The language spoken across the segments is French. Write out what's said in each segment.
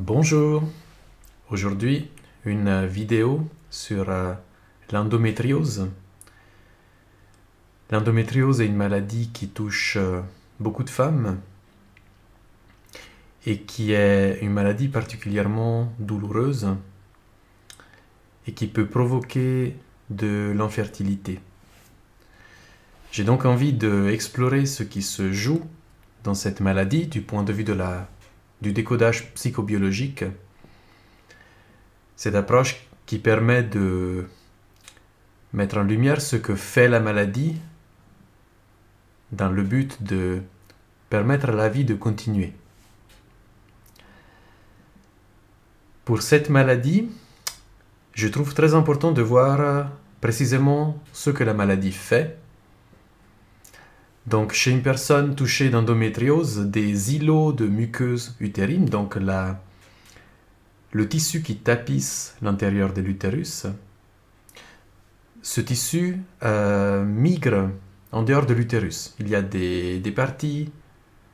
Bonjour, aujourd'hui une vidéo sur l'endométriose. L'endométriose est une maladie qui touche beaucoup de femmes et qui est une maladie particulièrement douloureuse et qui peut provoquer de l'infertilité. J'ai donc envie d'explorer ce qui se joue dans cette maladie du point de vue du décodage psychobiologique. Cette approche qui permet de mettre en lumière ce que fait la maladie dans le but de permettre à la vie de continuer. Pour cette maladie, je trouve très important de voir précisément ce que la maladie fait. Donc, chez une personne touchée d'endométriose, des îlots de muqueuse utérine, donc le tissu qui tapisse l'intérieur de l'utérus, ce tissu migre en dehors de l'utérus. Il y a des parties,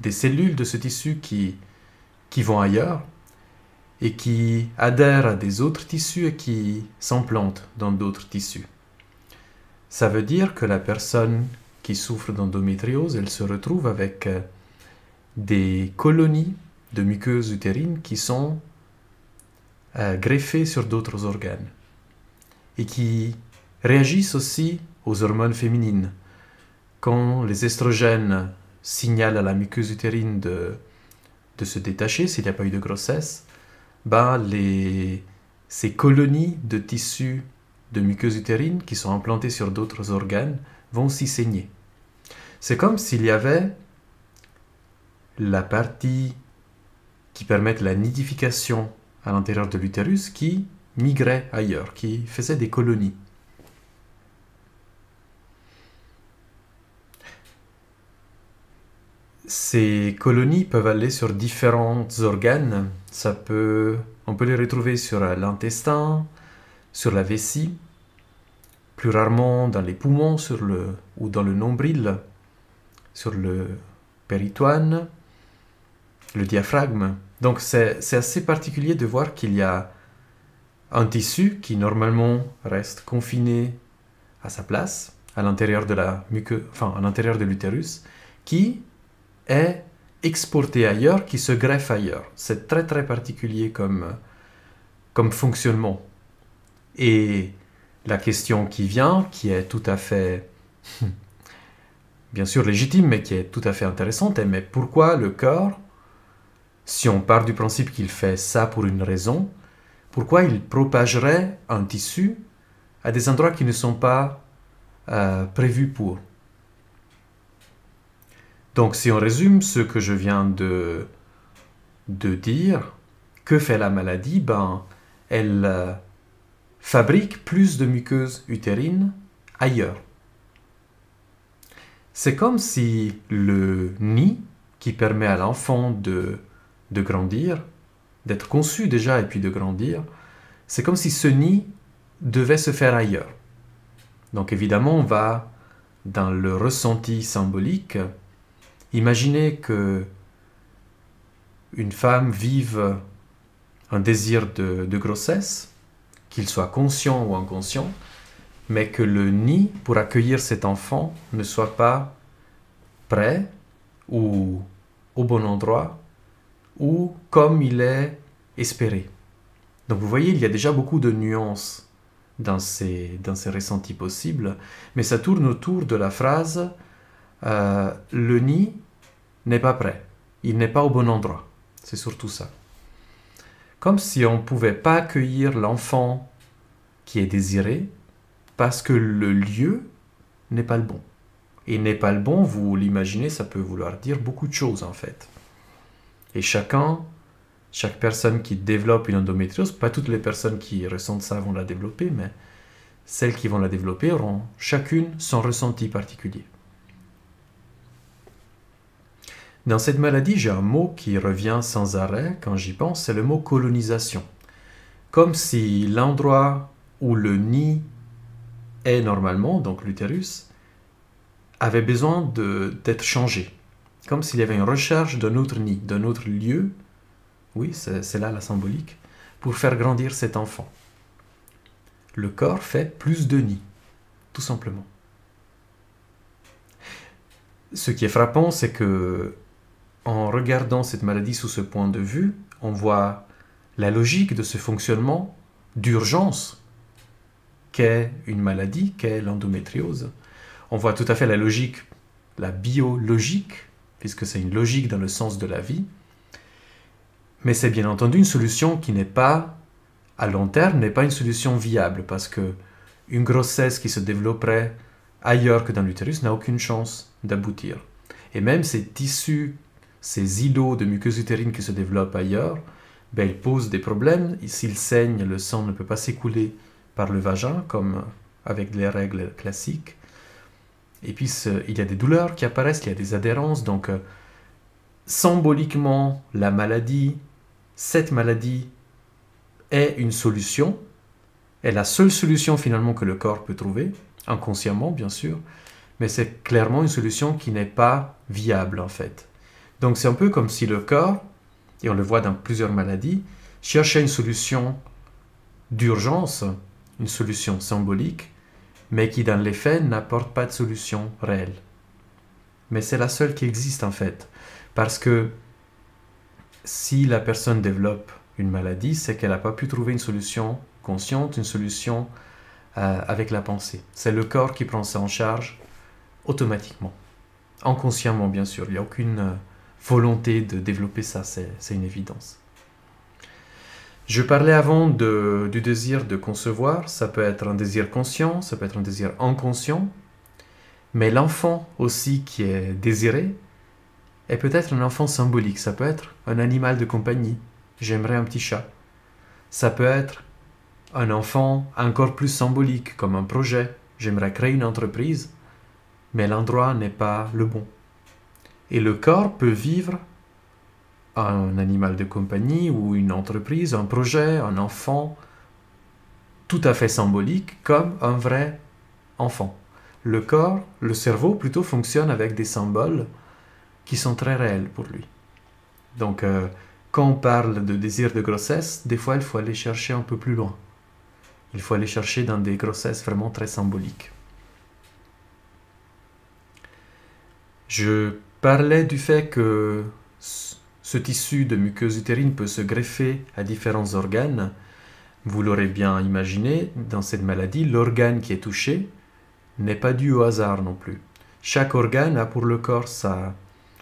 des cellules de ce tissu qui vont ailleurs et qui adhèrent à des autres tissus et qui s'implantent dans d'autres tissus. Ça veut dire que la personne qui souffre d'endométriose, elle se retrouve avec des colonies de muqueuse utérine qui sont greffées sur d'autres organes et qui réagissent aussi aux hormones féminines. Quand les estrogènes signalent à la muqueuse utérine de se détacher s'il n'y a pas eu de grossesse, ces colonies de tissus de muqueuse utérine qui sont implantées sur d'autres organes vont aussi saigner. C'est comme s'il y avait la partie qui permet la nidification à l'intérieur de l'utérus qui migrait ailleurs, qui faisait des colonies. Ces colonies peuvent aller sur différents organes. On peut les retrouver sur l'intestin, sur la vessie, plus rarement dans les poumons ou dans le nombril, sur le péritoine, le diaphragme. Donc c'est assez particulier de voir qu'il y a un tissu qui normalement reste confiné à sa place, à l'intérieur de l'utérus, qui est exporté ailleurs, qui se greffe ailleurs. C'est très très particulier comme fonctionnement. Et la question qui vient, qui est tout à fait, bien sûr légitime, mais qui est tout à fait intéressante, est mais pourquoi le corps, si on part du principe qu'il fait ça pour une raison, pourquoi il propagerait un tissu à des endroits qui ne sont pas prévus pour? Donc si on résume ce que je viens de dire, que fait la maladie? Elle fabrique plus de muqueuse utérine ailleurs. C'est comme si le nid qui permet à l'enfant de grandir, d'être conçu déjà et puis de grandir, c'est comme si ce nid devait se faire ailleurs. Donc évidemment, on va, dans le ressenti symbolique, imaginer que une femme vive un désir de grossesse, qu'il soit conscient ou inconscient, mais que le nid pour accueillir cet enfant ne soit pas prêt ou au bon endroit ou comme il est espéré. Donc vous voyez, il y a déjà beaucoup de nuances dans ces ressentis possibles, mais ça tourne autour de la phrase le nid n'est pas prêt, il n'est pas au bon endroit. C'est surtout ça. Comme si on ne pouvait pas accueillir l'enfant qui est désiré parce que le lieu n'est pas le bon. Et n'est pas le bon, vous l'imaginez, ça peut vouloir dire beaucoup de choses en fait. Et chaque personne qui développe une endométriose, pas toutes les personnes qui ressentent ça vont la développer, mais celles qui vont la développer auront chacune son ressenti particulier. Dans cette maladie, j'ai un mot qui revient sans arrêt quand j'y pense, c'est le mot colonisation. Comme si l'endroit où le nid est normalement, donc l'utérus, avait besoin d'être changé. Comme s'il y avait une recherche d'un autre nid, d'un autre lieu oui, c'est là la symbolique, pour faire grandir cet enfant. Le corps fait plus de nids, tout simplement. Ce qui est frappant, c'est que en regardant cette maladie sous ce point de vue, on voit la logique de ce fonctionnement d'urgence qu'est une maladie, qu'est l'endométriose. On voit tout à fait la logique, la biologique, puisque c'est une logique dans le sens de la vie. Mais c'est bien entendu une solution qui n'est pas, à long terme, n'est pas une solution viable, parce que une grossesse qui se développerait ailleurs que dans l'utérus n'a aucune chance d'aboutir. Et même ces tissus, ces îlots de muqueuse utérine qui se développent ailleurs, ben, ils posent des problèmes. S'ils saignent, le sang ne peut pas s'écouler par le vagin, comme avec les règles classiques. Et puis, il y a des douleurs qui apparaissent, il y a des adhérences. Donc, symboliquement, la maladie, cette maladie est une solution, est la seule solution finalement que le corps peut trouver, inconsciemment bien sûr, mais c'est clairement une solution qui n'est pas viable en fait. Donc c'est un peu comme si le corps, et on le voit dans plusieurs maladies, cherchait une solution d'urgence, une solution symbolique, mais qui dans les faits n'apporte pas de solution réelle. Mais c'est la seule qui existe en fait, parce que si la personne développe une maladie, c'est qu'elle n'a pas pu trouver une solution consciente, une solution avec la pensée. C'est le corps qui prend ça en charge automatiquement, inconsciemment bien sûr. Il n'y a aucune volonté de développer ça, c'est une évidence. Je parlais avant du désir de concevoir. Ça peut être un désir conscient, ça peut être un désir inconscient, mais l'enfant aussi qui est désiré est peut-être un enfant symbolique. Ça peut être un animal de compagnie. J'aimerais un petit chat. Ça peut être un enfant encore plus symbolique, comme un projet. J'aimerais créer une entreprise, mais l'endroit n'est pas le bon. Et le corps peut vivre un animal de compagnie ou une entreprise, un projet, un enfant, tout à fait symbolique, comme un vrai enfant. Le corps, le cerveau plutôt fonctionne avec des symboles qui sont très réels pour lui. Donc, quand on parle de désir de grossesse, des fois il faut aller chercher un peu plus loin. Il faut aller chercher dans des grossesses vraiment très symboliques. Je parlais du fait que ce tissu de muqueuse utérine peut se greffer à différents organes. Vous l'aurez bien imaginé, dans cette maladie, l'organe qui est touché n'est pas dû au hasard non plus. Chaque organe a pour le corps sa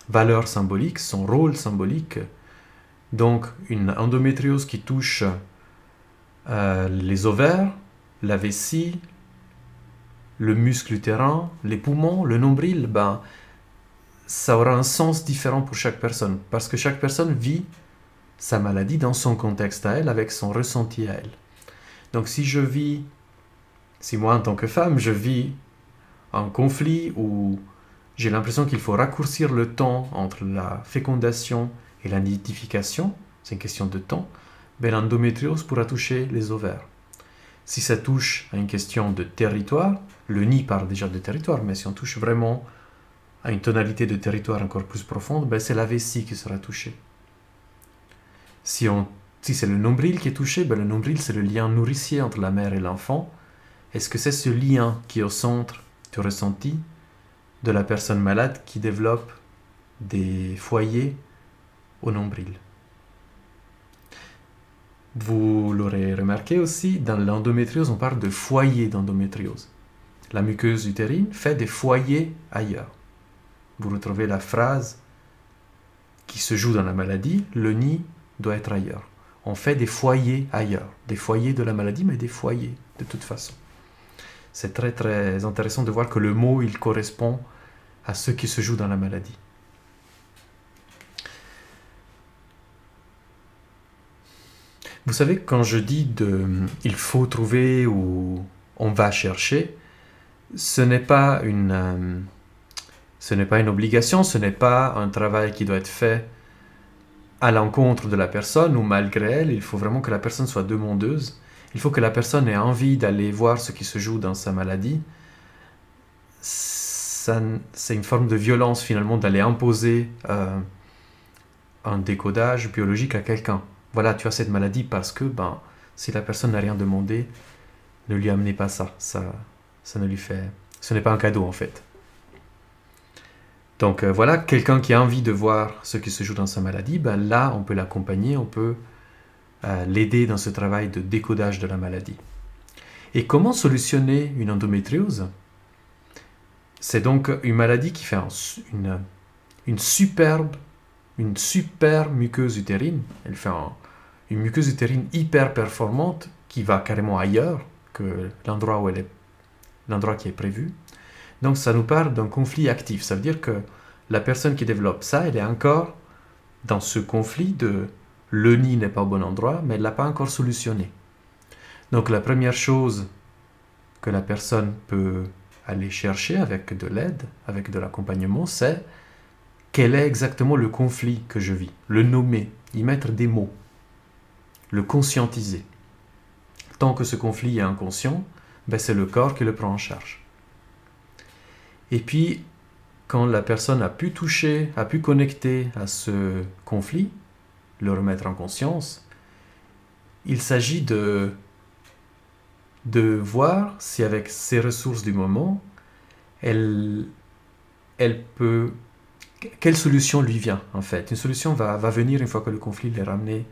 valeur symbolique, son rôle symbolique. Donc, une endométriose qui touche les ovaires, la vessie, le muscle utérin, les poumons, le nombril, ben, ça aura un sens différent pour chaque personne, parce que chaque personne vit sa maladie dans son contexte à elle, avec son ressenti à elle. Donc si moi en tant que femme, je vis un conflit où j'ai l'impression qu'il faut raccourcir le temps entre la fécondation et la nidification, c'est une question de temps, ben l'endométriose pourra toucher les ovaires. Si ça touche à une question de territoire, le nid parle déjà de territoire, mais si on touche vraiment à une tonalité de territoire encore plus profonde, ben c'est la vessie qui sera touchée. Si c'est le nombril qui est touché, ben le nombril c'est le lien nourricier entre la mère et l'enfant. Est-ce que c'est ce lien qui est au centre du ressenti de la personne malade qui développe des foyers au nombril? Vous l'aurez remarqué aussi, dans l'endométriose, on parle de foyer d'endométriose. La muqueuse utérine fait des foyers ailleurs. Vous retrouvez la phrase qui se joue dans la maladie, le nid doit être ailleurs. On fait des foyers ailleurs. Des foyers de la maladie, mais des foyers de toute façon. C'est très très intéressant de voir que le mot, il correspond à ce qui se joue dans la maladie. Vous savez, quand je dis il faut trouver ou on va chercher, ce n'est pas une obligation, ce n'est pas un travail qui doit être fait à l'encontre de la personne ou malgré elle. Il faut vraiment que la personne soit demandeuse. Il faut que la personne ait envie d'aller voir ce qui se joue dans sa maladie. C'est une forme de violence finalement d'aller imposer un décodage biologique à quelqu'un. Voilà, tu as cette maladie parce que, si la personne n'a rien demandé, ne lui amenez pas ça. Ça ne lui fait... Ce n'est pas un cadeau, en fait. Donc voilà, quelqu'un qui a envie de voir ce qui se joue dans sa maladie, là, on peut l'accompagner, on peut l'aider dans ce travail de décodage de la maladie. Et comment solutionner une endométriose? C'est donc une maladie qui fait une super muqueuse utérine. Elle fait une muqueuse utérine hyper performante qui va carrément ailleurs que l'endroit qui est prévu. Donc ça nous parle d'un conflit actif. Ça veut dire que la personne qui développe ça, elle est encore dans ce conflit de le nid n'est pas au bon endroit, mais elle ne l'a pas encore solutionné. Donc la première chose que la personne peut aller chercher avec de l'aide, avec de l'accompagnement, c'est quel est exactement le conflit que je vis, le nommer, y mettre des mots, le conscientiser. Tant que ce conflit est inconscient, c'est le corps qui le prend en charge. Et puis, quand la personne a pu toucher, a pu connecter à ce conflit, le remettre en conscience, il s'agit de voir si avec ses ressources du moment, elle peut... Quelle solution lui vient, en fait? Une solution va venir une fois que le conflit est ramené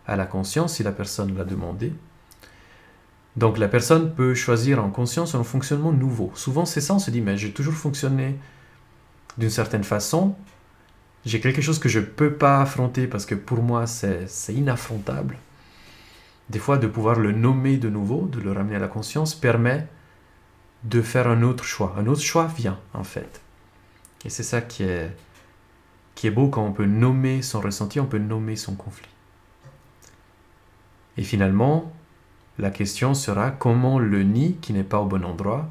à la conscience, si la personne l'a demandé. Donc la personne peut choisir en conscience un fonctionnement nouveau. Souvent c'est ça, on se dit, mais j'ai toujours fonctionné d'une certaine façon, j'ai quelque chose que je ne peux pas affronter parce que pour moi c'est inaffrontable. Des fois, de pouvoir le nommer de nouveau, de le ramener à la conscience, permet de faire un autre choix. Un autre choix vient, en fait. Et c'est ça qui est beau quand on peut nommer son ressenti, on peut nommer son conflit. Et finalement, la question sera comment le nid, qui n'est pas au bon endroit,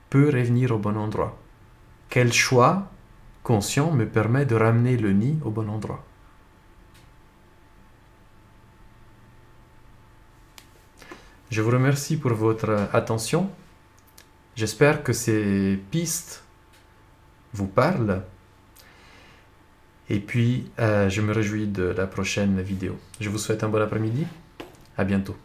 peut revenir au bon endroit. Quel choix conscient me permet de ramener le nid au bon endroit? Je vous remercie pour votre attention. J'espère que ces pistes vous parlent. Et puis, je me réjouis de la prochaine vidéo. Je vous souhaite un bon après-midi. À bientôt.